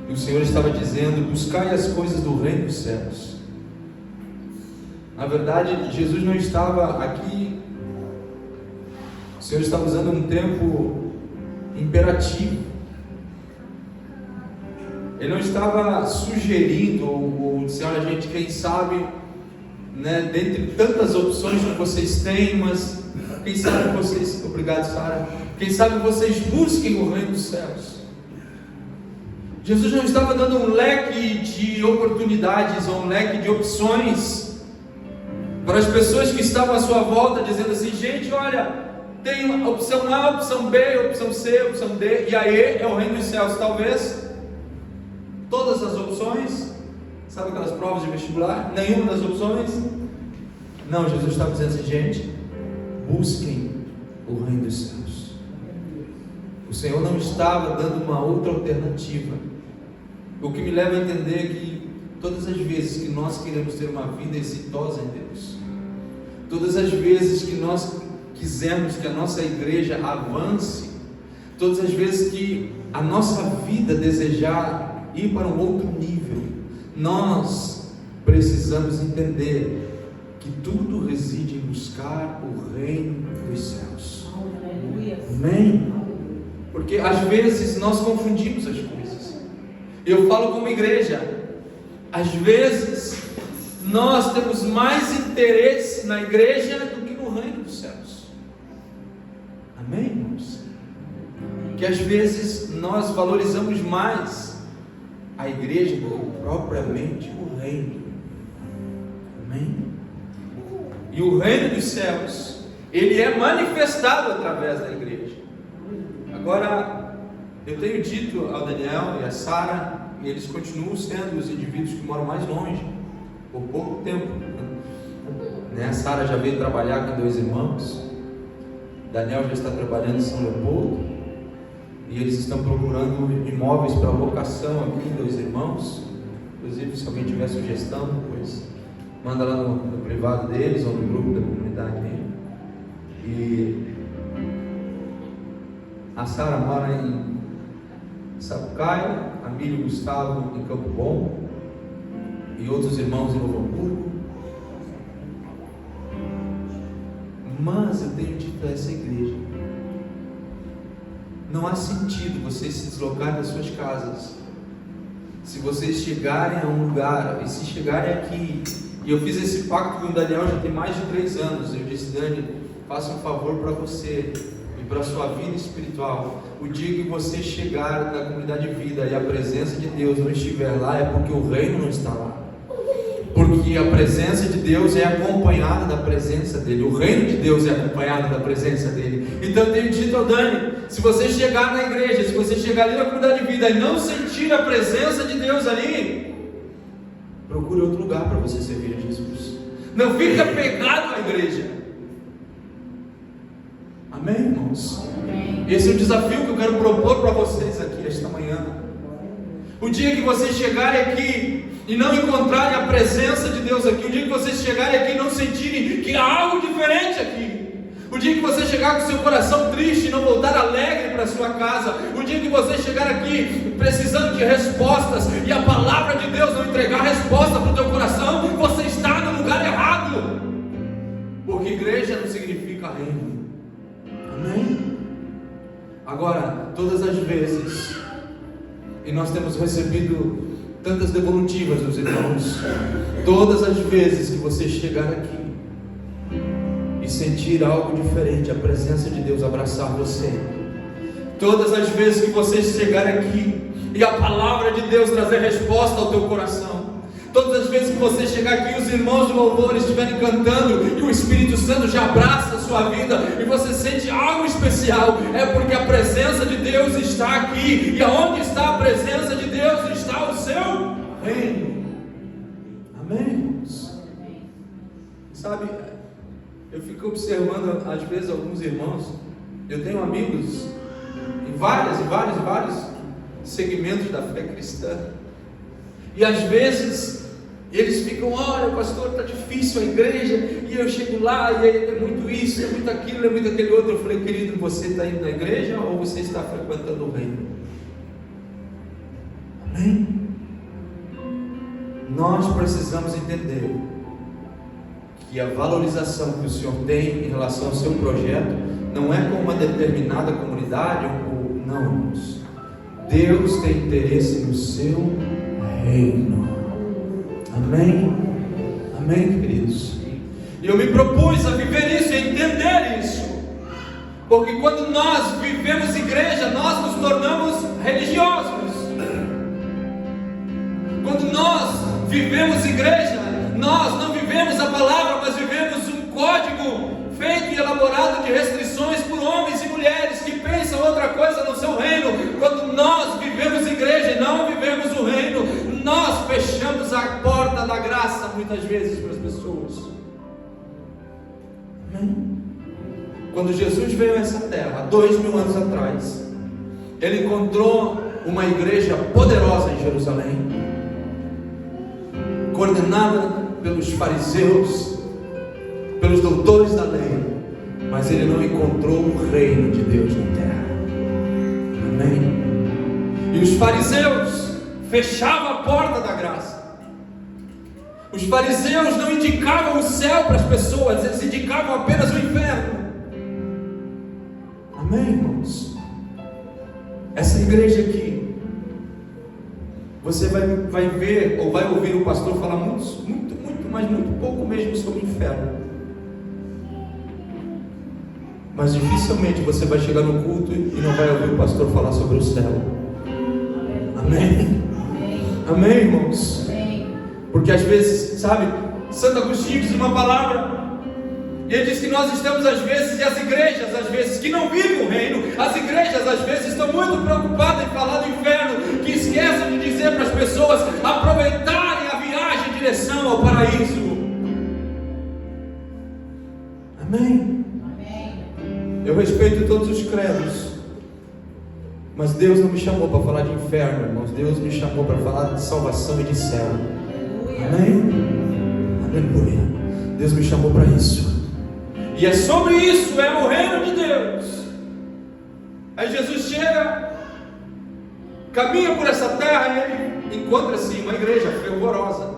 E o Senhor estava dizendo: buscai as coisas do reino dos céus. Na verdade, Jesus não estava aqui, o Senhor estava usando um tempo imperativo. Ele não estava sugerindo ou dizendo: olha, gente, quem sabe, né, dentre tantas opções que vocês têm, mas quem sabe vocês, obrigado Sara, quem sabe vocês busquem o reino dos céus. Jesus não estava dando um leque de oportunidades ou um leque de opções para as pessoas que estavam à sua volta, dizendo assim: gente, olha, tem a opção A, opção B, opção C, opção D, e aí é o reino dos céus. Talvez todas as opções, sabe aquelas provas de vestibular? Nenhuma das opções? Não, Jesus estava dizendo assim: gente, busquem o reino dos céus. O Senhor não estava dando uma outra alternativa. O que me leva a entender que todas as vezes que nós queremos ter uma vida exitosa em Deus, todas as vezes que nós quisermos que a nossa igreja avance, todas as vezes que a nossa vida desejar ir para um outro nível, nós precisamos entender que tudo reside em buscar o reino dos céus. Amém? Porque às vezes nós confundimos as coisas. Eu falo como igreja, às vezes nós temos mais interesse na igreja do que no reino dos céus. Amém, irmãos? Que às vezes nós valorizamos mais a igreja do que propriamente o reino. Amém? E o reino dos céus, ele é manifestado através da igreja. Agora, eu tenho dito ao Daniel e a Sara, e eles continuam sendo os indivíduos que moram mais longe, por pouco tempo, né? A Sara já veio trabalhar com 2 irmãos, Daniel já está trabalhando em São Leopoldo, e eles estão procurando imóveis para locação aqui, 2 irmãos. Inclusive, se alguém tiver sugestão, depois manda lá no privado deles ou no grupo da comunidade dele. E a Sara mora em Sapucaia, a Miriam e o Gustavo em Campo Bom, e outros irmãos em Novo Hamburgo. Mas eu tenho dito a essa igreja: não há sentido vocês se deslocarem das suas casas. Se vocês chegarem a um lugar, e se chegarem aqui, e eu fiz esse pacto com o Daniel já tem mais de 3 anos, eu disse: Dani, faça um favor para você e para a sua vida espiritual. O dia que você chegar na comunidade de vida e a presença de Deus não estiver lá, é porque o reino não está lá. Porque a presença de Deus é acompanhada da presença dele. O reino de Deus é acompanhado da presença dele. Então eu tenho dito ao Dani: se você chegar na igreja, se você chegar ali na comunidade de vida e não sentir a presença de Deus ali, procure outro lugar para você servir a Jesus. Não fica pegado à igreja. Amém, irmãos? Amém. Esse é o desafio que eu quero propor para vocês aqui esta manhã. O dia que vocês chegarem aqui e não encontrarem a presença de Deus aqui, o dia que vocês chegarem aqui e não sentirem que há algo diferente aqui, o dia que você chegar com seu coração triste e não voltar alegre para sua casa, o dia que você chegar aqui precisando de respostas e a palavra de Deus não entregar resposta para o teu coração, você está no lugar errado. Porque igreja não significa reino. Amém? Agora, todas as vezes, e nós temos recebido tantas devolutivas dos irmãos, todas as vezes que você chegar aqui e sentir algo diferente, a presença de Deus abraçar você, todas as vezes que você chegar aqui e a palavra de Deus trazer resposta ao teu coração, todas as vezes que você chegar aqui e os irmãos de louvor estiverem cantando e o Espírito Santo já abraça a sua vida e você sente algo especial, é porque a presença de Deus está aqui, e aonde está a presença de Deus está o seu reino. Amém, irmãos? Sabe, eu fico observando às vezes alguns irmãos, eu tenho amigos em vários segmentos da fé cristã, e às vezes eles ficam: olha, pastor, está difícil a igreja, e eu chego lá e é muito isso, é muito aquilo, é muito aquele outro. Eu falei: querido, você está indo na igreja ou você está frequentando o reino? Amém? Nós precisamos entender que a valorização que o Senhor tem em relação ao seu projeto não é com uma determinada comunidade ou não, irmãos. Deus tem interesse no seu reino. Amém? Amém, queridos? E eu me propus a viver isso, a entender isso, porque quando nós vivemos igreja, nós nos tornamos religiosos. Quando nós vivemos igreja, nós não vivemos a palavra, mas vivemos um código feito e elaborado de restrições por homens e mulheres que pensam outra coisa no seu reino. Quando nós vivemos igreja e não vivemos o reino, nós fechamos a porta da graça muitas vezes para as pessoas. Amém? Quando Jesus veio a essa terra, há 2000 anos atrás, Ele encontrou uma igreja poderosa em Jerusalém, coordenada pelos fariseus, pelos doutores da lei, mas Ele não encontrou o reino de Deus na terra. Amém? E os fariseus fechavam a porta da graça. Os fariseus não indicavam o céu para as pessoas, eles indicavam apenas o inferno. Amém, irmãos? Essa igreja aqui, você vai ver ou vai ouvir o pastor falar muito pouco mesmo sobre o inferno. Mas dificilmente você vai chegar no culto e não vai ouvir o pastor falar sobre o céu. Amém? Amém, irmãos? Porque às vezes, sabe, Santo Agostinho diz uma palavra, e ele diz que nós estamos às vezes, e as igrejas às vezes que não vivem o reino, as igrejas às vezes estão muito preocupadas em falar do inferno, que esquecem de dizer para as pessoas aproveitarem a viagem em direção ao paraíso. Amém? Eu respeito todos os credos, mas Deus não me chamou para falar de inferno, irmãos. Deus me chamou para falar de salvação e de céu. Amém? Aleluia. Deus me chamou para isso. E é sobre isso, é o reino de Deus. Aí Jesus chega, caminha por essa terra e ele encontra-se uma igreja fervorosa.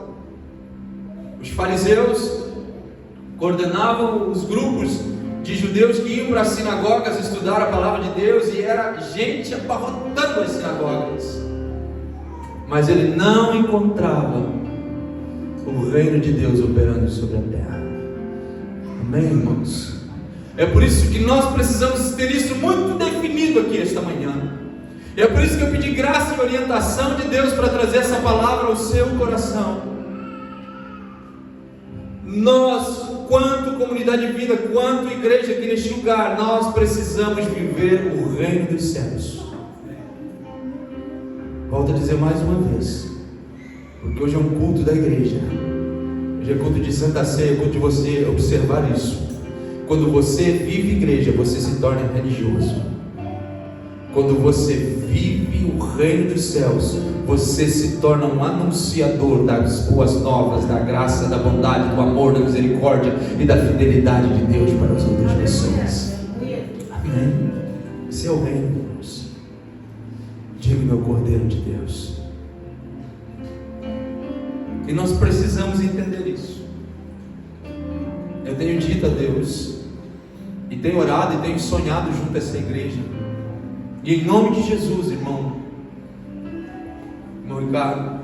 Os fariseus coordenavam os grupos de judeus que iam para as sinagogas estudar a palavra de Deus, e era gente abarrotando as sinagogas. Mas ele não encontrava o reino de Deus operando sobre a terra. Amém, irmãos? É por isso que nós precisamos ter isso muito definido aqui esta manhã. E é por isso que eu pedi graça e orientação de Deus para trazer essa palavra ao seu coração. Nós, quanto comunidade de vida, quanto igreja aqui neste lugar, nós precisamos viver o reino dos céus. Volto a dizer mais uma vez, porque hoje é um culto da igreja. Hoje é culto de Santa Ceia, culto de você observar isso. Quando você vive igreja, você se torna religioso. Quando você vive o reino dos céus, você se torna um anunciador das boas novas, da graça, da bondade, do amor, da misericórdia e da fidelidade de Deus para as outras pessoas. Amém? Esse é o reino de Deus. Diga, meu Cordeiro de Deus. E nós precisamos entender isso. Eu tenho dito a Deus, e tenho orado e tenho sonhado junto a essa igreja. E em nome de Jesus, irmão Ricardo,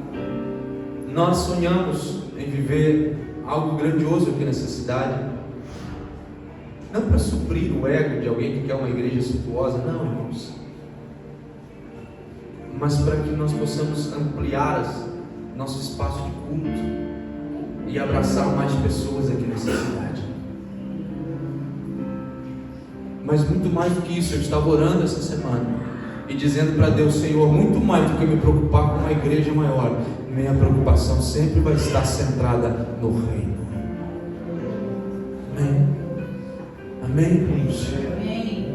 nós sonhamos em viver algo grandioso aqui nessa cidade. Não para suprir o ego de alguém que quer uma igreja suntuosa, não, irmãos, mas para que nós possamos ampliar nosso espaço de culto e abraçar mais pessoas aqui nessa cidade. Mas muito mais do que isso, eu estava orando essa semana e dizendo para Deus: Senhor, muito mais do que me preocupar com uma igreja maior, minha preocupação sempre vai estar centrada no reino. Amém? Amém, irmãos? Amém.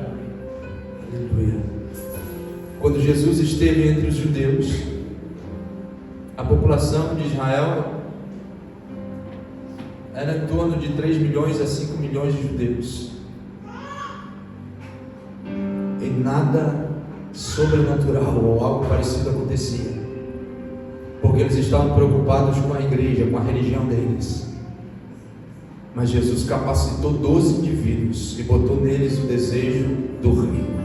Aleluia. Quando Jesus esteve entre os judeus, a população de Israel era em torno de 3 milhões a 5 milhões de judeus. E nada sobrenatural ou algo parecido acontecia. porque eles estavam preocupados com a igreja, com a religião deles. Mas Jesus capacitou 12 indivíduos e botou neles o desejo do reino.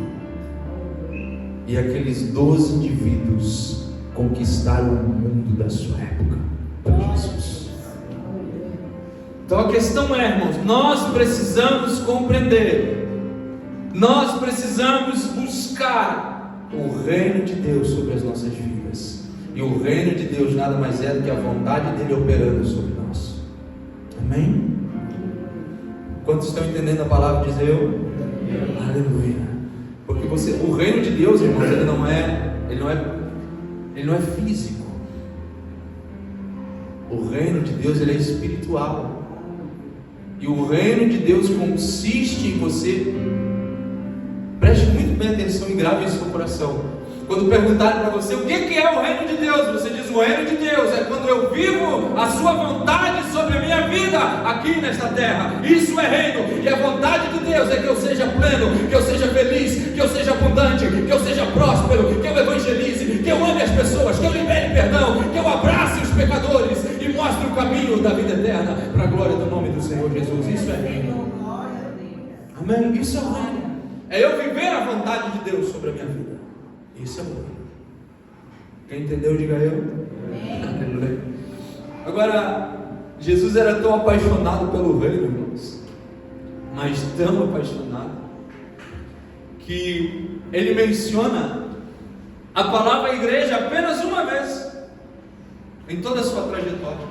E aqueles 12 indivíduos conquistaram o mundo da sua época para Jesus. Então a questão é, irmãos, nós precisamos compreender, nós precisamos buscar o reino de Deus sobre as nossas vidas. E o reino de Deus nada mais é do que a vontade dele operando sobre nós. Amém? Quantos estão entendendo a palavra? Diz eu. Aleluia. Porque o reino de Deus, irmãos, ele não é físico. O reino de Deus, ele é espiritual. E o reino de Deus consiste em você. Preste muito bem atenção e grave isso no coração. Quando perguntarem para você o que é o reino de Deus, você diz: o reino de Deus é quando eu vivo a sua vontade sobre a minha vida aqui nesta terra. Isso é reino. E a vontade de Deus é que eu seja pleno, que eu seja feliz, que eu seja abundante, que eu seja próspero, que eu evangelize, que eu ame as pessoas, que eu libere perdão, que eu abrace os pecadores e mostre o caminho da vida eterna para a glória do nome do Senhor Jesus. Isso é reino. Amém? Isso é o reino. É eu viver a vontade de Deus sobre a minha vida. Isso é o reino. Quem entendeu, diga eu. Amém. Agora, Jesus era tão apaixonado pelo reino, irmãos, mas tão apaixonado, que ele menciona a palavra igreja apenas uma vez em toda a sua trajetória.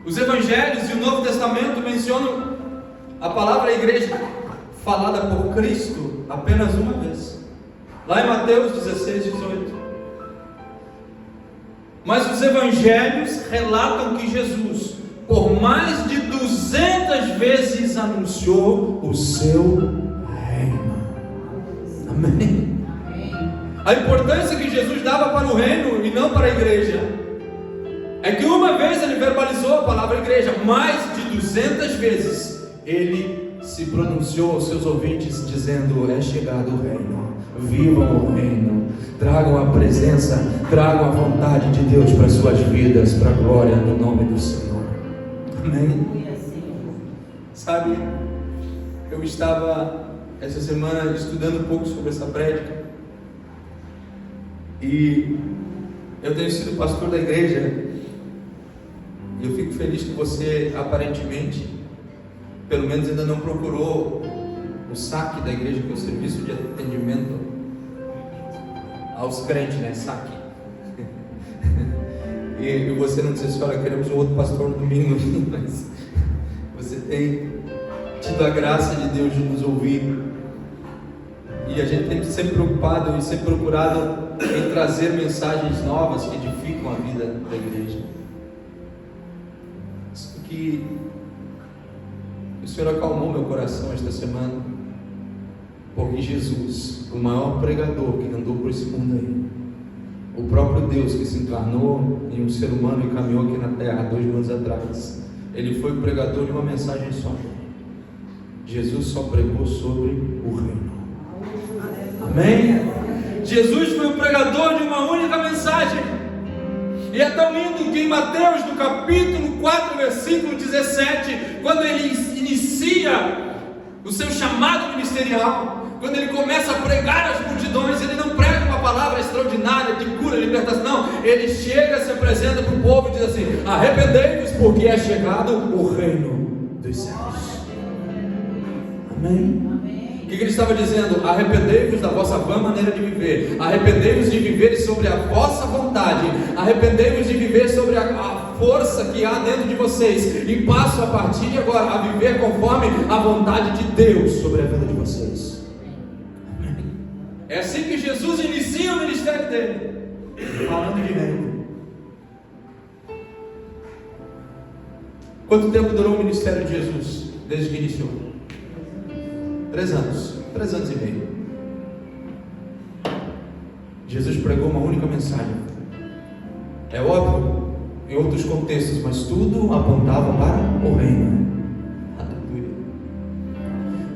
Os evangelhos e o Novo Testamento mencionam a palavra igreja falada por Cristo apenas uma vez, lá em Mateus 16, 18. Mas os evangelhos relatam que Jesus, por mais de 200 vezes, anunciou o seu reino. Amém? A importância que Jesus dava para o reino e não para a igreja é que uma vez ele verbalizou a palavra igreja, mais de 200 vezes ele se pronunciou aos seus ouvintes dizendo: é chegado o reino, vivam o reino, tragam a presença, tragam a vontade de Deus para as suas vidas, para a glória do nome do Senhor. Amém? Sabe, eu estava essa semana estudando um pouco sobre essa prédica, e eu tenho sido pastor da igreja, e eu fico feliz que você aparentemente, pelo menos ainda não procurou o SAC da igreja, que é o serviço de atendimento aos crentes, né? SAC. E você não disse assim: olha, queremos um outro pastor no domingo, mas você tem tido a graça de Deus de nos ouvir, e a gente tem sempre preocupado e sempre procurado em trazer mensagens novas que edificam a vida da igreja. Isso que o Senhor acalmou meu coração esta semana, porque Jesus, o maior pregador que andou por esse mundo aí, o próprio Deus que se encarnou em um ser humano e caminhou aqui na terra 2000 anos atrás, ele foi o pregador de uma mensagem só. Jesus só pregou sobre o reino. Amém? Jesus foi o pregador de uma única mensagem. E é tão lindo que em Mateus, no capítulo 4, versículo 17, quando ele inicia o seu chamado ministerial, quando ele começa a pregar às multidões, ele não prega uma palavra extraordinária de cura, libertação, não. Ele chega, se apresenta para o povo e diz assim: arrependei-vos, porque é chegado o reino dos céus. Amém? O que ele estava dizendo? Arrependei-vos da vossa vã maneira de viver, arrependei-vos de viver sobre a vossa vontade, arrependei-vos de viver sobre a força que há dentro de vocês, e passo a partir de agora a viver conforme a vontade de Deus sobre a vida de vocês. É assim que Jesus inicia o ministério dele, falando de reino. Quanto tempo durou o ministério de Jesus desde que iniciou? 3 anos, 3 anos e meio. Jesus pregou uma única mensagem. É óbvio, em outros contextos, mas tudo apontava para o reino. Aleluia.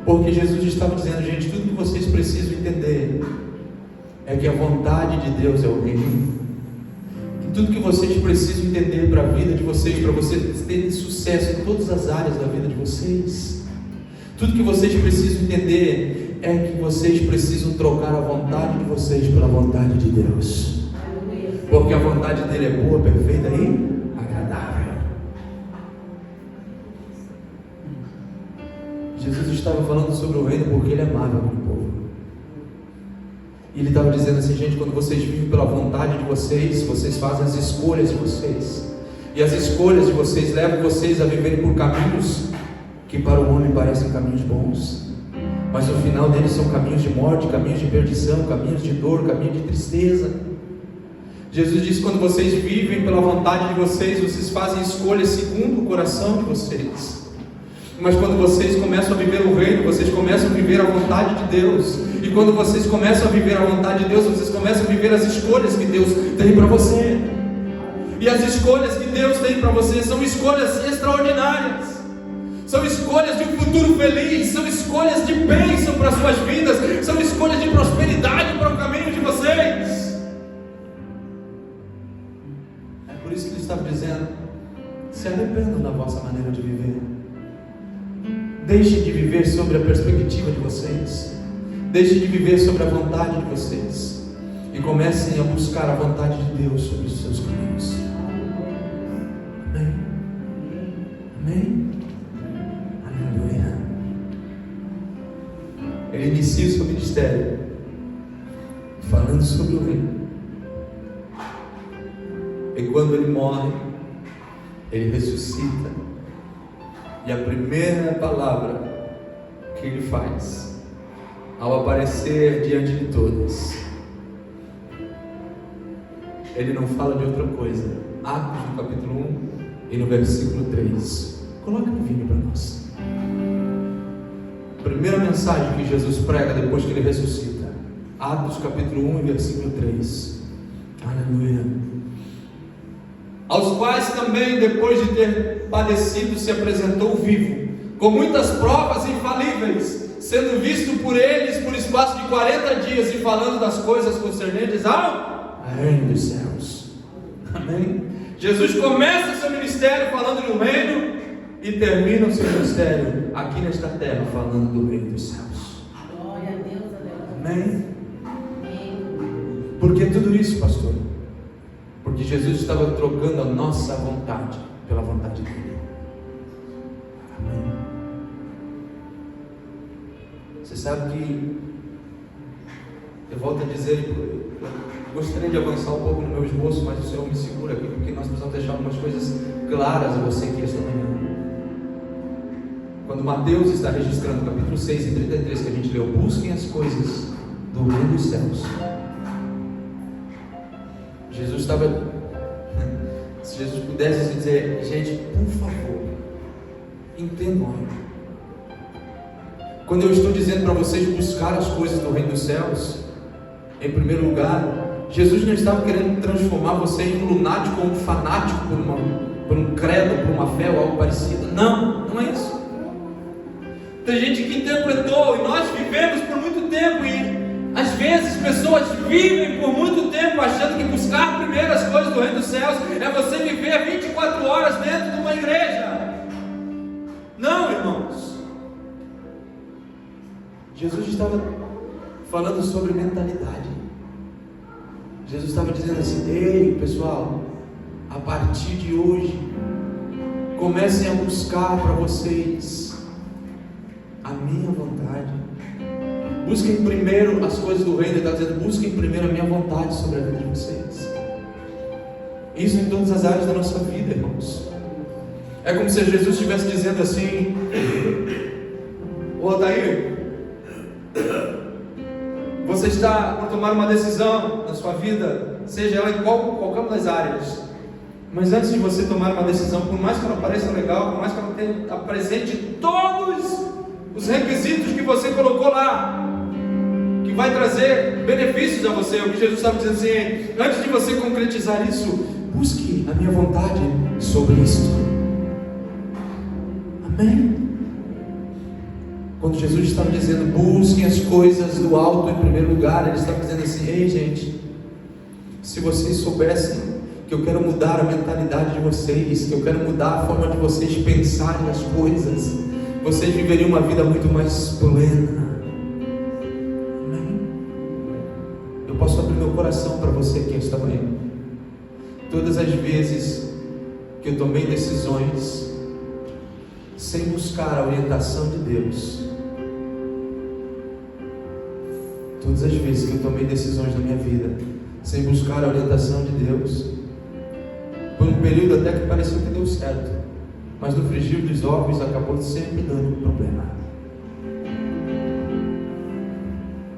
Porque Jesus estava dizendo: gente, tudo que vocês precisam entender é que a vontade de Deus é o reino. E tudo que vocês precisam entender para a vida de vocês, para vocês terem sucesso em todas as áreas da vida de vocês, tudo que vocês precisam entender é que vocês precisam trocar a vontade de vocês pela vontade de Deus. Porque a vontade dele é boa, perfeita e agradável. Jesus estava falando sobre o reino porque ele amava aquele povo. E ele estava dizendo assim: gente, quando vocês vivem pela vontade de vocês, vocês fazem as escolhas de vocês. E as escolhas de vocês levam vocês a viverem por caminhos que para o homem parecem caminhos bons, mas no final deles são caminhos de morte, caminhos de perdição, caminhos de dor, caminhos de tristeza. Jesus disse: quando vocês vivem pela vontade de vocês, vocês fazem escolhas segundo o coração de vocês. Mas quando vocês começam a viver o reino, vocês começam a viver a vontade de Deus. E quando vocês começam a viver a vontade de Deus, vocês começam a viver as escolhas que Deus tem para você. E as escolhas que Deus tem para você são escolhas extraordinárias. São escolhas de um futuro feliz, são escolhas de bênção para as suas vidas, são escolhas de prosperidade para o caminho de vocês. É por isso que ele estava dizendo: se arrependam da vossa maneira de viver. Deixem de viver sobre a perspectiva de vocês. Deixem de viver sobre a vontade de vocês. E comecem a buscar a vontade de Deus sobre os seus caminhos. Amém? Amém? Aleluia. Ele inicia o seu ministério falando sobre o reino. E quando ele morre, ele ressuscita. E a primeira palavra que ele faz, ao aparecer diante de todos, ele não fala de outra coisa. Atos no capítulo 1 e no versículo 3. Coloca no vídeo para nós. Primeira mensagem que Jesus prega depois que ele ressuscita. Atos capítulo 1 e versículo 3. Aleluia. Aos quais também, depois de ter padecido, se apresentou vivo, com muitas provas infalíveis, sendo visto por eles por espaço de 40 dias, e falando das coisas concernentes ao reino dos céus. Amém? Jesus começa o seu ministério falando do reino e termina o seu ministério aqui nesta terra falando do reino dos céus. Glória a Deus, amém? Por que tudo isso, pastor? Porque Jesus estava trocando a nossa vontade pela vontade dele. Amém? Você sabe que, eu volto a dizer, eu gostaria de avançar um pouco no meu esboço, mas o Senhor me segura aqui, porque nós precisamos deixar algumas coisas claras a você aqui esta manhã. Quando Mateus está registrando, capítulo 6 e 33, que a gente leu: busquem as coisas do reino dos céus. Jesus estava, se Jesus pudesse dizer: gente, por favor, entendam. Quando eu estou dizendo para vocês buscar as coisas do reino dos céus, em primeiro lugar, Jesus não estava querendo transformar você em um lunático ou um fanático por um credo, por uma fé ou algo parecido. Não, não é isso. Tem gente que interpretou, e nós vivemos por muito tempo, e às vezes pessoas vivem por muito tempo achando que buscar primeiro as coisas do reino dos céus é você viver 24 horas dentro de uma igreja. Não, irmãos. Jesus estava falando sobre mentalidade. Jesus estava dizendo assim: ei, pessoal, a partir de hoje, comecem a buscar para vocês a minha vontade. Busquem primeiro as coisas do reino. Ele está dizendo: busquem primeiro a minha vontade sobre a vida de vocês. Isso em todas as áreas da nossa vida, irmãos. É como se Jesus estivesse dizendo assim: ô Odair, você está por tomar uma decisão na sua vida, seja ela em qualquer uma das áreas, mas antes de você tomar uma decisão, por mais que ela pareça legal, por mais que ela apresente todos os requisitos que você colocou lá, que vai trazer benefícios a você, o que Jesus estava dizendo assim: antes de você concretizar isso, busque a minha vontade sobre isso. Amém? Quando Jesus estava dizendo: busquem as coisas do alto em primeiro lugar, ele estava dizendo assim: ei, gente, se vocês soubessem que eu quero mudar a mentalidade de vocês, que eu quero mudar a forma de vocês pensarem as coisas. Vocês viveriam uma vida muito mais plena. Amém? Eu posso abrir meu coração para você aqui esta manhã. Todas as vezes que eu tomei decisões sem buscar a orientação de Deus, todas as vezes que eu tomei decisões na minha vida sem buscar a orientação de Deus, por um período até que pareceu que deu certo, mas no frigir dos ovos acabou sempre dando um problema.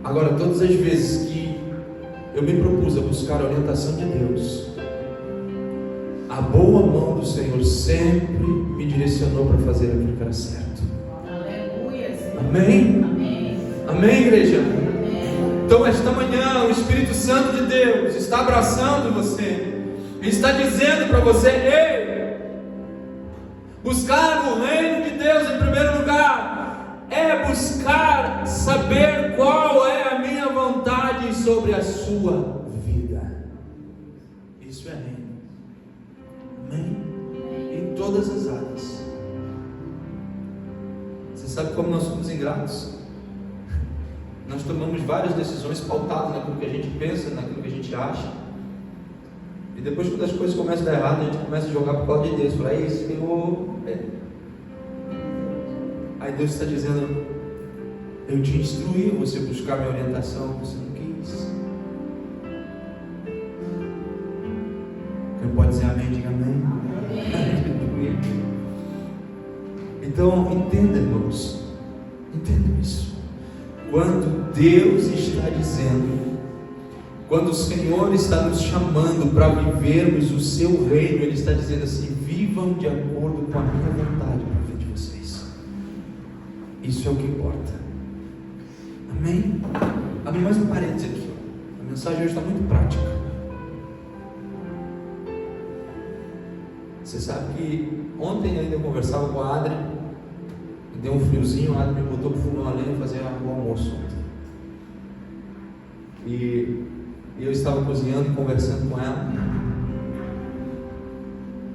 Agora, todas as vezes que eu me propus a buscar a orientação de Deus, a boa mão do Senhor sempre me direcionou para fazer aquilo que era certo. Aleluia, Senhor. Amém? Amém. Amém, igreja? Amém. Então, esta manhã, o Espírito Santo de Deus está abraçando você e está dizendo para você: ei, buscar o reino de Deus em primeiro lugar é buscar saber qual é a minha vontade sobre a sua vida. Isso é reino. Amém? Em todas as áreas. Você sabe como nós somos ingratos? Nós tomamos várias decisões pautadas naquilo que a gente pensa, naquilo que a gente acha, e depois, quando as coisas começam a dar errado, a gente começa a jogar por causa de Deus. Fala: é isso, Senhor. Aí Deus está dizendo: eu te instruí a você buscar minha orientação, você não quis. Quem pode dizer amém, diga amém. Então, entenda, irmãos, entendam isso. Quando Deus está dizendo, quando o Senhor está nos chamando para vivermos o seu reino, Ele está dizendo assim: vivam de acordo com a minha vontade para a vida de vocês. Isso é o que importa. Amém? Abre mais um parênteses aqui. A mensagem hoje está muito prática. Você sabe que ontem ainda eu conversava com a Adri, me deu um friozinho, a Adri me botou para o fogão a lenha fazer o almoço ontem. E eu estava cozinhando e conversando com ela,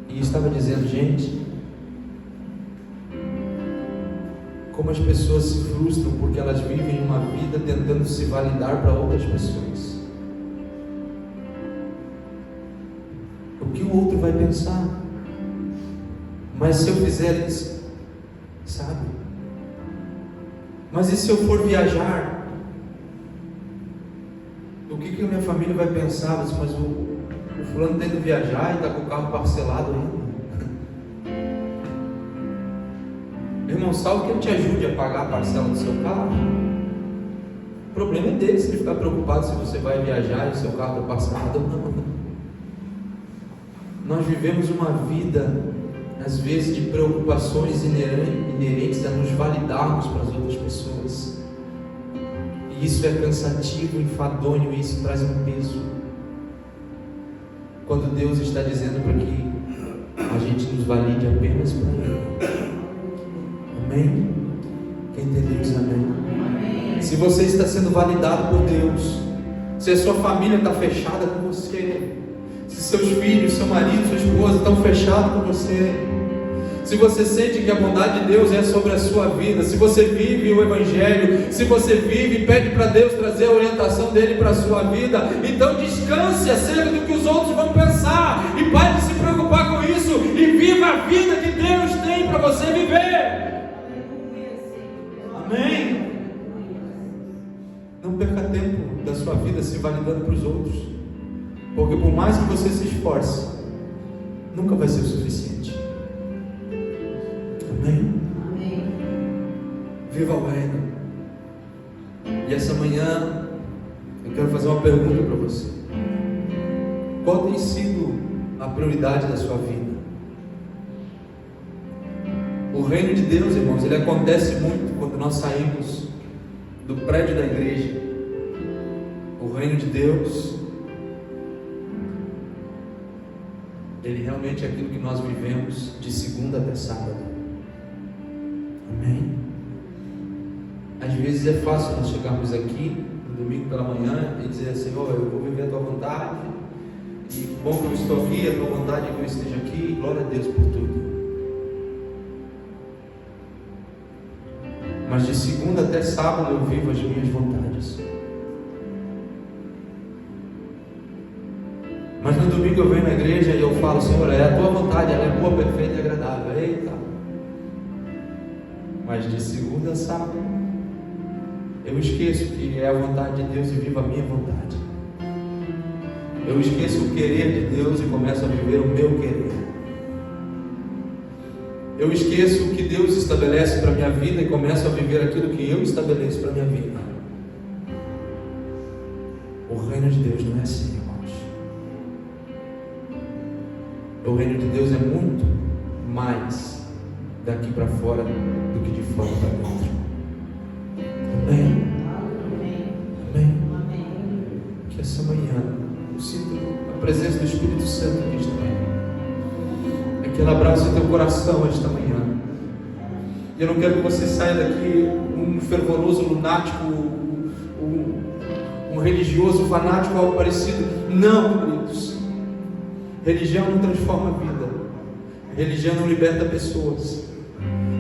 e estava dizendo: gente, como as pessoas se frustram porque elas vivem uma vida tentando se validar para outras pessoas. O que o outro vai pensar? Mas se eu fizer isso, sabe? Mas e se eu for viajar? O que a minha família vai pensar? Mas o fulano tem que viajar e está com o carro parcelado ainda. Irmão, salvo que ele te ajude a pagar a parcela do seu carro. O problema é dele, se ele ficar preocupado se você vai viajar e o seu carro está parcelado ou não. Nós vivemos uma vida, às vezes, de preocupações inerentes a nos validarmos para as outras pessoas. E isso é cansativo, enfadonho, e isso traz um peso. Quando Deus está dizendo para que a gente nos valide apenas para Ele. Amém? Quem entendeu isso, amém? Amém? Se você está sendo validado por Deus, se a sua família está fechada com você, se seus filhos, seu marido, sua esposa estão fechados com você, se você sente que a bondade de Deus é sobre a sua vida, se você vive o Evangelho, se você vive e pede para Deus trazer a orientação dele para a sua vida, então descanse acerca do que os outros vão pensar e pare de se preocupar com isso e viva a vida que Deus tem para você viver. Amém? Não perca tempo da sua vida se validando para os outros, porque por mais que você se esforce, nunca vai ser o suficiente. Amém? Amém. Viva o reino. E essa manhã eu quero fazer uma pergunta para você. Qual tem sido a prioridade da sua vida? O reino de Deus, irmãos, ele acontece muito quando nós saímos do prédio da igreja. O reino de Deus, ele realmente é aquilo que nós vivemos de segunda até sábado. Amém? Às vezes é fácil nós chegarmos aqui no domingo pela manhã e dizer: Senhor, eu vou viver a tua vontade, E que bom que eu estou aqui, a tua vontade é que eu esteja aqui, glória a Deus por tudo. Mas de segunda até sábado eu vivo as minhas vontades. Mas no domingo eu venho na igreja e eu falo: Senhor, é a tua vontade, ela é boa, perfeita e agradável. Eita! Mas de segunda a sábado eu esqueço que é a vontade de Deus e vivo a minha vontade. Eu esqueço o querer de Deus e começo a viver o meu querer. Eu esqueço o que Deus estabelece para a minha vida e começo a viver aquilo que eu estabeleço para a minha vida. O reino de Deus não é assim, irmãos. O reino de Deus é muito mais daqui para fora do que de fora para dentro. Amém? Amém? Que essa manhã eu sinto a presença do Espírito Santo aqui esta manhã. É que ele abraça o teu coração esta manhã. E eu não quero que você saia daqui um fervoroso lunático, um religioso fanático, algo parecido. Não, queridos. Religião não transforma a vida. Religião não liberta pessoas.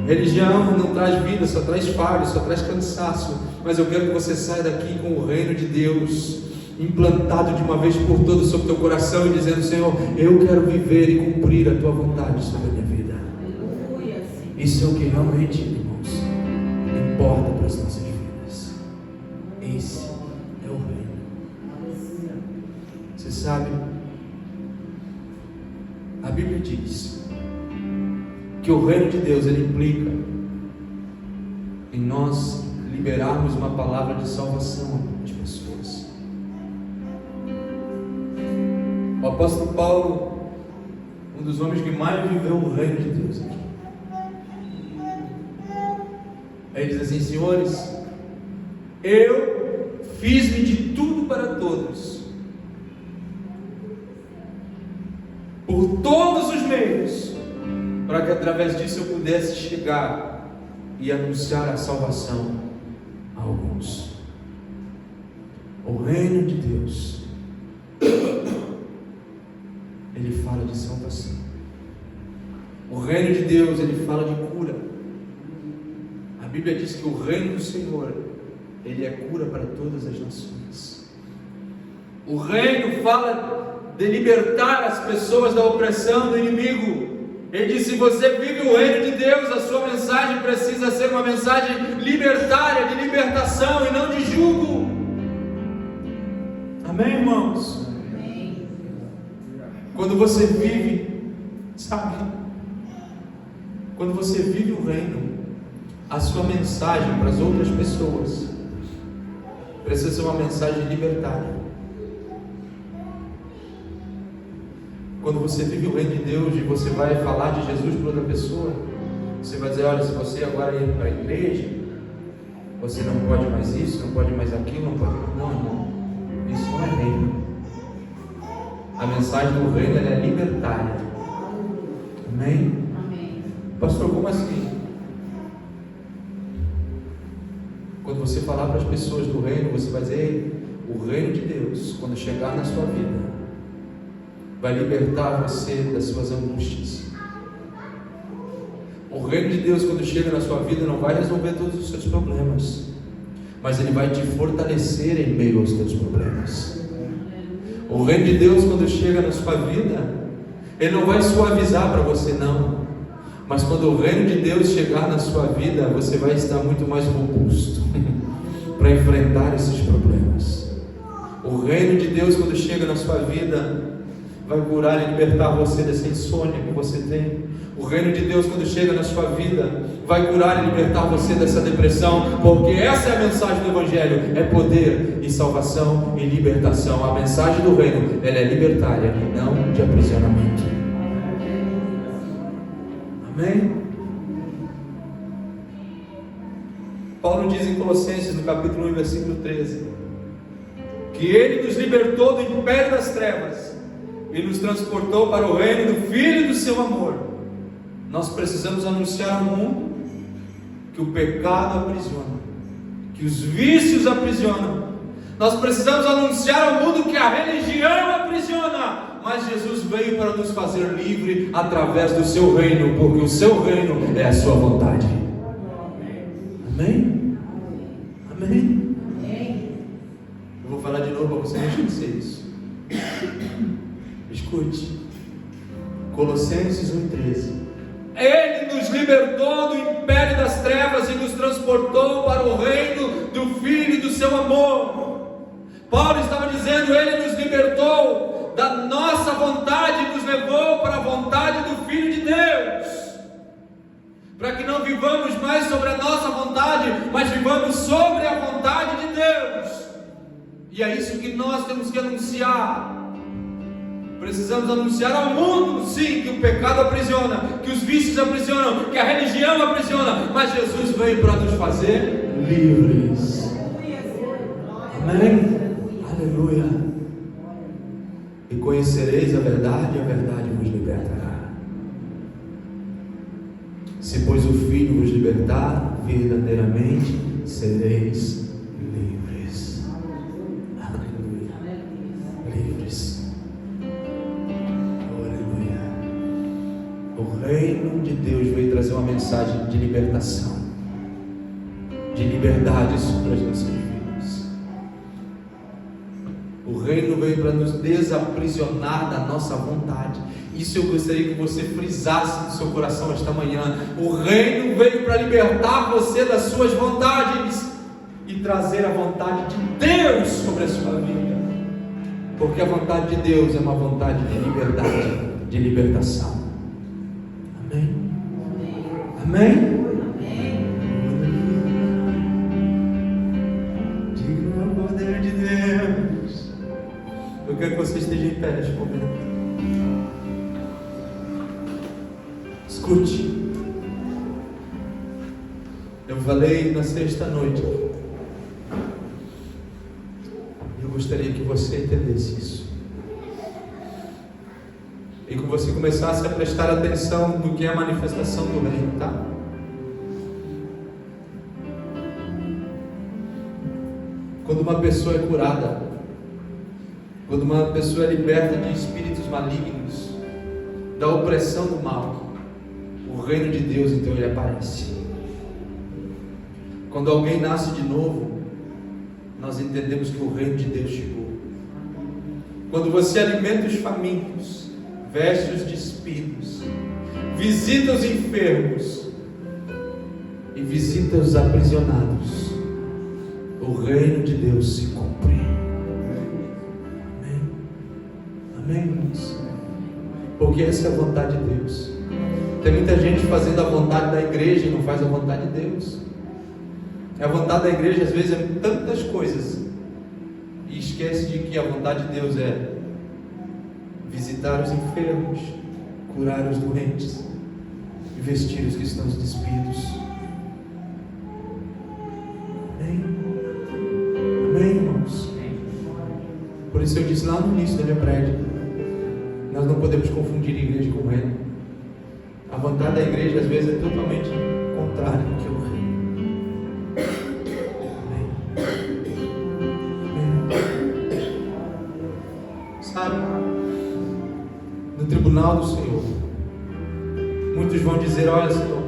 Religião não traz vida, só traz falha, só traz cansaço. Mas eu quero que você saia daqui com o reino de Deus implantado de uma vez por todas sobre o teu coração e dizendo: Senhor, eu quero viver e cumprir a tua vontade sobre a minha vida. Isso é o que realmente, irmãos, importa para as nossas vidas. Esse é o reino. Você sabe, a Bíblia diz que o reino de Deus, ele implica em nós liberarmos uma palavra de salvação às pessoas. O apóstolo Paulo, um dos homens que mais viveu o reino de Deus aqui, ele diz assim: senhores, eu fiz-me de tudo para todos, por todos os meios, para que através disso eu pudesse chegar e anunciar a salvação a alguns. O reino de Deus, ele fala de salvação. O reino de Deus, ele fala de cura. A Bíblia diz que o reino do Senhor, ele é cura para todas as nações. O reino fala de libertar as pessoas da opressão do inimigo. Ele diz: se você vive o reino de Deus, a sua mensagem precisa ser uma mensagem libertária, de libertação e não de jugo. Amém, irmãos? Amém. Quando você vive, sabe? Quando você vive o reino, a sua mensagem para as outras pessoas precisa ser uma mensagem libertária. Quando você vive o reino de Deus e você vai falar de Jesus para outra pessoa, você vai dizer: olha, se você agora ir para a igreja, você não pode mais isso, não pode mais aquilo, não pode. Não, irmão, isso não é reino. A mensagem do reino, ela é libertária. Amém? Amém. Pastor, como assim? Quando você falar para as pessoas do reino, você vai dizer: o reino de Deus, quando chegar na sua vida, vai libertar você das suas angústias. O reino de Deus, quando chega na sua vida, não vai resolver todos os seus problemas, mas ele vai te fortalecer em meio aos teus problemas. O reino de Deus, quando chega na sua vida, ele não vai suavizar para você, não, mas quando o reino de Deus chegar na sua vida, você vai estar muito mais robusto para enfrentar esses problemas. O reino de Deus, quando chega na sua vida, vai curar e libertar você dessa insônia que você tem. O reino de Deus, quando chega na sua vida, vai curar e libertar você dessa depressão, porque essa é a mensagem do Evangelho: é poder e salvação e libertação. A mensagem do reino, ela é libertária e não de aprisionamento. Amém? Paulo diz em Colossenses, no capítulo 1, versículo 13, que ele nos libertou do império das trevas e nos transportou para o reino do Filho do seu amor. Nós precisamos anunciar ao mundo que o pecado aprisiona, que os vícios aprisionam. Nós precisamos anunciar ao mundo que a religião aprisiona, mas Jesus veio para nos fazer livre através do seu reino, porque o seu reino é a sua vontade. Amém? Amém? Eu vou falar de novo para você não esquecer isso. Escute. Colossenses 1,13. Ele nos libertou do império das trevas e nos transportou para o reino do Filho e do seu amor. Paulo estava dizendo, Ele nos libertou da nossa vontade e nos levou para a vontade do Filho de Deus, para que não vivamos mais sobre a nossa vontade, mas vivamos sobre a vontade de Deus. E é isso que nós temos que anunciar. Precisamos anunciar ao mundo, sim, que o pecado aprisiona, que os vícios aprisionam, que a religião aprisiona, mas Jesus veio para nos fazer livres. Amém? Aleluia. E conhecereis a verdade, e a verdade vos libertará. Se pois o Filho vos libertar, verdadeiramente sereis livres. Aleluia. Livres. O reino de Deus veio trazer uma mensagem de libertação, de liberdade sobre as nossas vidas. O reino veio para nos desaprisionar da nossa vontade. Isso eu gostaria que você frisasse no seu coração esta manhã. O reino veio para libertar você das suas vontades e trazer a vontade de Deus sobre a sua vida, porque a vontade de Deus é uma vontade de liberdade, de libertação. Amém? Amém? Diga o poder de Deus. Eu quero que você esteja em pé neste momento. Escute. Eu falei na sexta noite. Eu gostaria que você entendesse isso. E que você começasse a prestar atenção no que é a manifestação do reino, tá? Quando uma pessoa é curada, quando uma pessoa é liberta de espíritos malignos, da opressão do mal, o reino de Deus então ele aparece. Quando alguém nasce de novo, nós entendemos que o reino de Deus chegou. Quando você alimenta os famintos, veste os despidos, visita os enfermos e visita os aprisionados, o reino de Deus se cumpre. Amém? Amém, irmãos? Porque essa é a vontade de Deus. Tem muita gente fazendo a vontade da igreja e não faz a vontade de Deus. A vontade da igreja às vezes é tantas coisas e esquece de que a vontade de Deus é visitar os enfermos, curar os doentes e vestir os que estão despidos. Amém? Amém, irmãos? Por isso eu disse lá no início da minha prédica, nós não podemos confundir igreja com reino. A vontade da igreja às vezes é totalmente contrária do que é o reino. Sabe? No tribunal do Senhor, muitos vão dizer: olha, Senhor,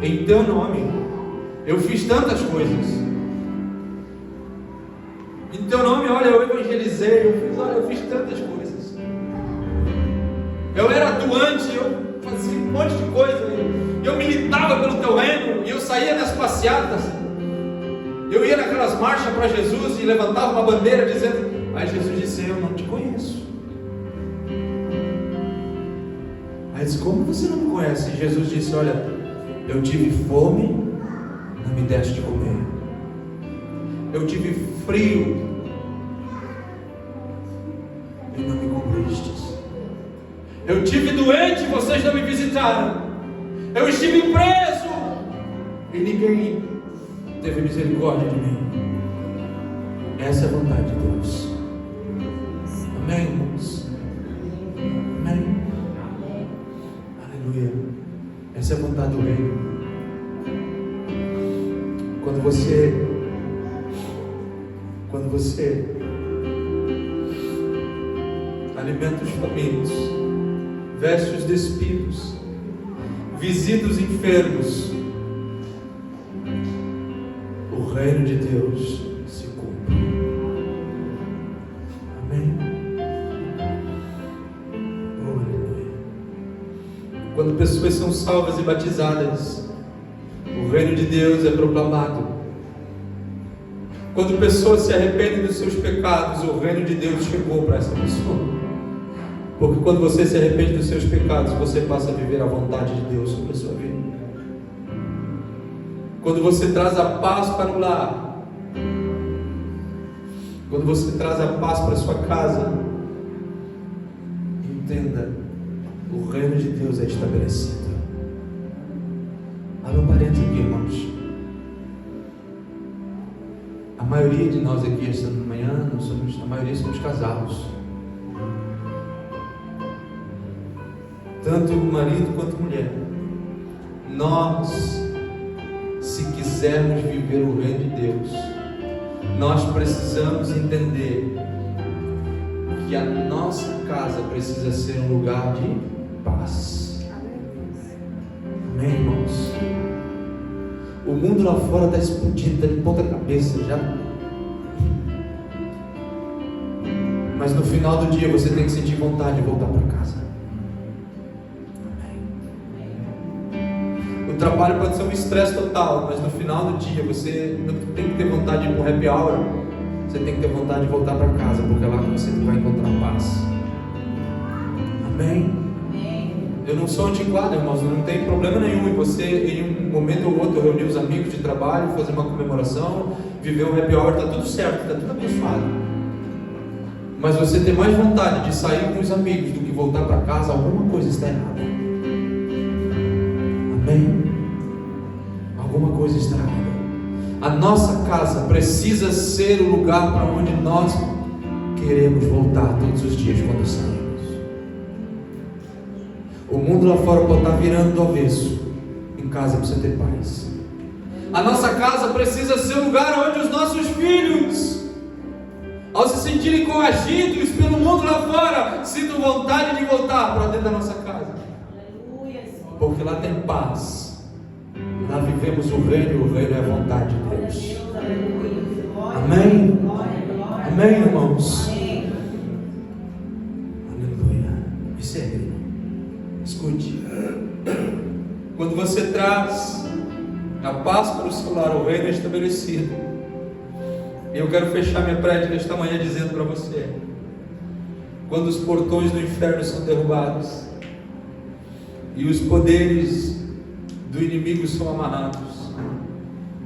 em teu nome eu fiz tantas coisas, em teu nome, olha, eu evangelizei, eu fiz tantas coisas, eu era atuante, eu fazia um monte de coisa, eu militava pelo teu reino, e eu saía nas passeatas, eu ia naquelas marchas para Jesus e levantava uma bandeira dizendo. Aí Jesus disse: eu não te conheço. Aí disse: como você não me conhece? E Jesus disse: olha, eu tive fome, não me deste de comer. Eu tive frio e não me cobristes. Eu tive doente, vocês não me visitaram. Eu estive preso e ninguém teve misericórdia de mim. Essa é a vontade de Deus. Amém, irmãos? Amém? Aleluia. Essa é a vontade do reino. Quando você alimenta os famintos, veste os despidos, visita os enfermos. O reino de Deus se cumpre. Amém? Oh, aleluia. Quando pessoas são salvas e batizadas, o reino de Deus é proclamado. Quando pessoas se arrependem dos seus pecados, o reino de Deus chegou para essa pessoa. Porque quando você se arrepende dos seus pecados, você passa a viver a vontade de Deus sobre a sua vida. Quando você traz a paz para o lar, quando você traz a paz para a sua casa, entenda, o reino de Deus é estabelecido. Abra um parênteses aqui, irmãos. A maioria de nós aqui esta manhã, a maioria somos casados. Tanto marido quanto mulher. Nós, se quisermos viver o reino de Deus, nós precisamos entender que a nossa casa precisa ser um lugar de paz. Amém, irmãos? O mundo lá fora está explodindo, está de ponta cabeça já. Mas no final do dia você tem que sentir vontade de voltar para casa. O trabalho pode ser um estresse total, mas no final do dia você não tem que ter vontade de ir para um happy hour. Você tem que ter vontade de voltar para casa, porque é lá que você vai encontrar paz. Amém? Eu não sou antiquado, irmãos, não tem problema nenhum em você, em um momento ou outro, reunir os amigos de trabalho, fazer uma comemoração, viver um happy hour, está tudo certo, está tudo abençoado. Mas você ter mais vontade de sair com os amigos do que voltar para casa, alguma coisa está errada. Amém? Alguma coisa está errada. A nossa casa precisa ser o lugar para onde nós queremos voltar todos os dias quando saímos. O mundo lá fora pode estar virando do avesso. Em casa precisa ter paz. A nossa casa precisa ser o lugar onde os nossos filhos, ao se sentirem coagidos pelo mundo lá fora, sintam vontade de voltar para dentro da nossa casa. Porque lá tem paz. Lá vivemos o reino, e o reino é a vontade de Deus. Amém? Amém, irmãos? Aleluia. Isso é reino. Escute, quando você traz a paz para o seu lar, o reino é estabelecido. E eu quero fechar minha prédica esta manhã dizendo para você: quando os portões do inferno são derrubados e os poderes do inimigo são amarrados,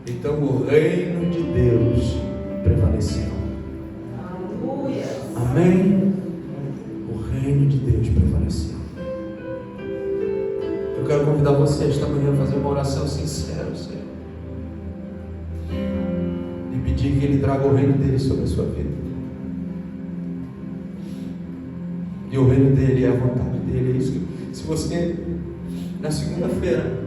então o reino de Deus prevaleceu. Amém? O reino de Deus prevaleceu. Eu quero convidar você esta manhã a fazer uma oração sincera ao Senhor e pedir que Ele traga o reino dele sobre a sua vida. E o reino dele é a vontade dele. É isso que, se você, na segunda-feira,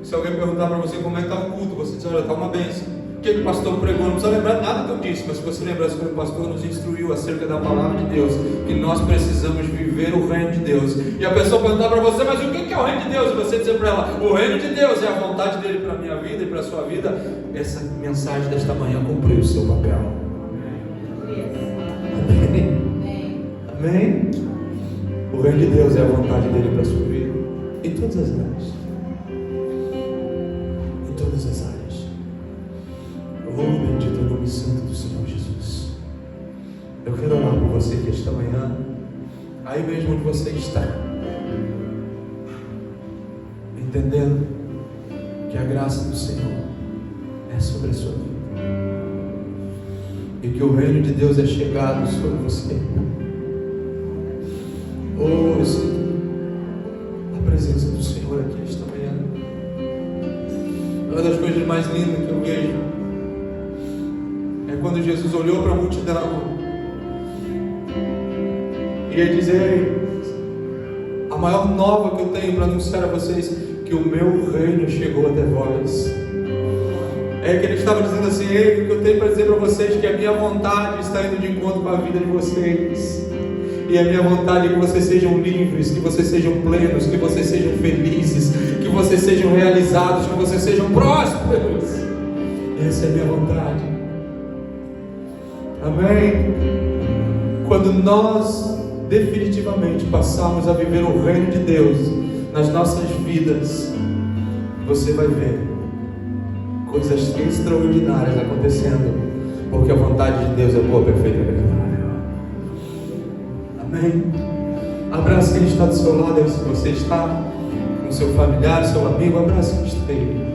se alguém perguntar para você como é que está o culto, você diz: olha, está uma bênção. O que o pastor pregou? Não precisa lembrar nada que eu disse, mas se você lembrar que o pastor nos instruiu acerca da palavra de Deus, que nós precisamos viver o reino de Deus. E a pessoa perguntar para você: mas o que é o reino de Deus? E você dizer para ela: o reino de Deus é a vontade dele para a minha vida e para a sua vida. Essa mensagem desta manhã cumpriu o seu papel. Amém? Amém? O reino de Deus é a vontade dele para a sua vida, em todas as áreas. Em todas as áreas. Oh, bendito é o nome santo do Senhor Jesus. Eu quero orar por você que esta manhã, aí mesmo onde você está, entendendo que a graça do Senhor é sobre a sua vida e que o reino de Deus é chegado sobre você. Oh, eu sinto a presença do Senhor aqui esta manhã. Uma das coisas mais lindas que eu vejo é quando Jesus olhou para a multidão e ele diz: ei, a maior nova que eu tenho para anunciar a vocês, que o meu reino chegou até vós. É que ele estava dizendo assim: ei, o que eu tenho para dizer para vocês, que a minha vontade está indo de encontro com a vida de vocês. E a minha vontade é que vocês sejam livres, que vocês sejam plenos, que vocês sejam felizes, que vocês sejam realizados, que vocês sejam prósperos. Essa é a minha vontade. Amém? Quando nós definitivamente passarmos a viver o reino de Deus nas nossas vidas, você vai ver coisas extraordinárias acontecendo, porque a vontade de Deus é boa, perfeita e agradável. Amém? Abraça quem está do seu lado. Se você está com seu familiar, seu amigo, abraça quem está aí.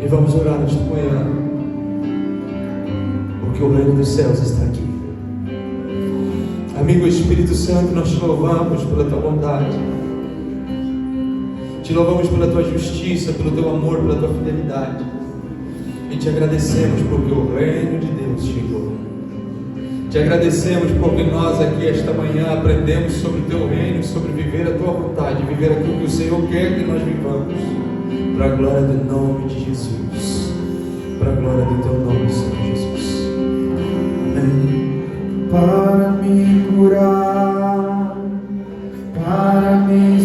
E vamos orar nesta manhã, porque o reino dos céus está aqui. Amigo Espírito Santo, nós te louvamos pela tua bondade, te louvamos pela tua justiça, pelo teu amor, pela tua fidelidade, e te agradecemos porque o reino de Deus chegou. Te agradecemos porque nós aqui esta manhã aprendemos sobre o teu reino, sobre viver a tua vontade, viver aquilo que o Senhor quer que nós vivamos, para a glória do nome de Jesus, para a glória do teu nome, Senhor Jesus. Amém. Para me curar, para me